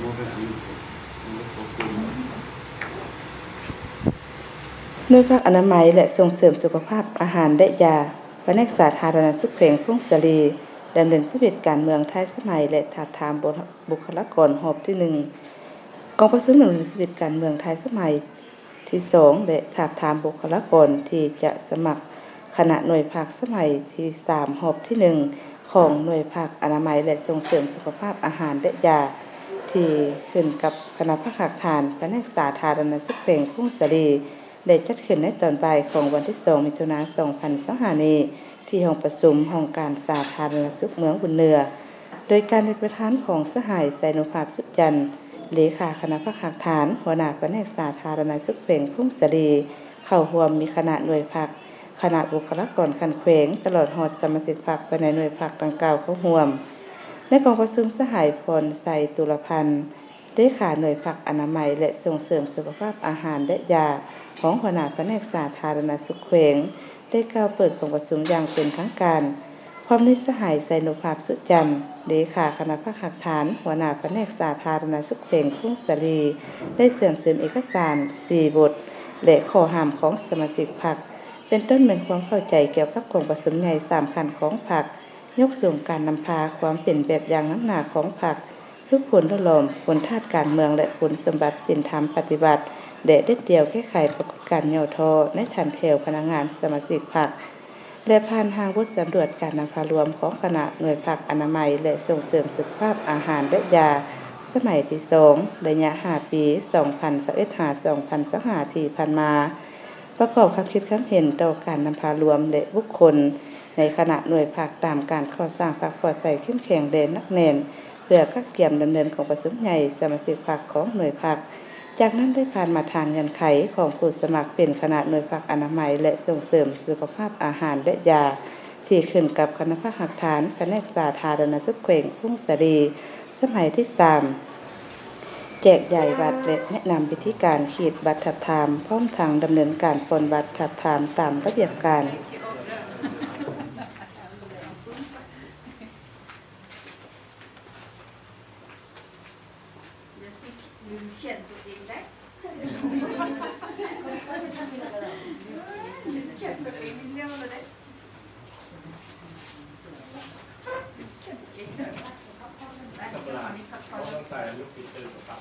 หน่วยภาคอนามัยและส่งเสริมสุขภาพอาหารและยาแผนกสาธารณสุขแขวงทุ่งเสลีดำเนินชีวิตการเมืองไทยสมัยและถาถามบุคลากรหอบที่1กองประชุมดำเนินชีวิตการเมืองไทยสมัยที่2และถาถามบุคลากรที่จะสมัครคณะหน่วยภาคสมัยที่3หอบที่1ของหน่วยภาคอนามัยและส่งเสริมสุขภาพอาหารและยาที่ขึ้นกับคณะภาคหักฐานแผนกสาธารณสุขแขวงทุ่งเสลีได้จัดขึ้นในตอนบ่ายของวันที่2มิถุนายน2025นี้ที่ห้องประชุมห้องการสาธารณสุขเมืองบุญเนือโดยการเป็นประธานของสหายไซโนภาพสุขจันทร์เลขาคณะภาคหักฐานหัวหน้าแผนกสาธารณสุขแขวงทุ่งเสลีเข้าร่วมมีคณะหน่วยภาคคณะบุคลากรคันแขวงตลอดฮอดสมาชิกพรรคภายในหน่วยภาคดังกล่าวเข้าร่วมในกองประชุมสหายพรไซตุลพันธ์เลขาหน่วยภาคอนามัยและส่งเสริมสุขภาพอาหารและยาของหัวหน้าแผนกสาธารณสุขแขวงได้กล่าวเปิดกองประชุมอย่างเป็นทางการพร้อมด้วยสหายไซโนภาพสุจันทร์เลขาคณะภาคหักฐานหัวหน้าแผนกสาธารณสุขแขวงทุ่งเสลีได้เสริมเอกสาร4บทและข้อห้ามของสมาชิกพรรคเป็นต้นเป็นความเข้าใจเกี่ยวกับกองประชุมใหญ่3ขั้นของพรรคยกสูงการนำพาความเป็นแบบอย่างน้ำหนาของพรรคทุกผลทดลองผลธาตุการเมืองและผลสมบัติศีลธรรมปฏิบัติเด็ดเดียวแก้ไขปรากฏการณ์ย่อทอในฐานแถวพนักงานสมาชิกพรรคและผ่านทางบทสำรวจการนำพารวมของคณะหน่วยภาคอนามัยและส่งเสริมสุขภาพอาหารและยาสมัยที่2ระยะ5ปี2021-2025ที่ผ่านมาประกอบความคิดความเห็นต่อการนำพารวมและบุคคลในคณะหน่วยภาคตามการก่อสร้างพรรคขอใส่เข้มแข็งแดนนักแน่นเพื่อกักเกี่ยมดำเนินของประชุมใหญ่สมาชิกพรรคของหน่วยภาคจากนั้นได้ผ่านมาทางเงื่อนไขของผู้สมัครเป็นคณะหน่วยภาคอนามัยและส่งเสริมสุขภาพอาหารและยาที่ขึ้นกับคณะภาคหักฐานแผนกสาธารณสุขแขวงทุ่งเสลีสมัยที่3แจกใหญ่บัตรและแนะนำวิธีการขีดบัตรทับทามพร้อมทางดำเนินการปนบัตรทับทามตามระเบียบการเขียนตัวเองได้เขียนตัวเองเรียกว่าอะไรเขียนตัวเองได้ต้องใส่ลูกปีเตอร์กับ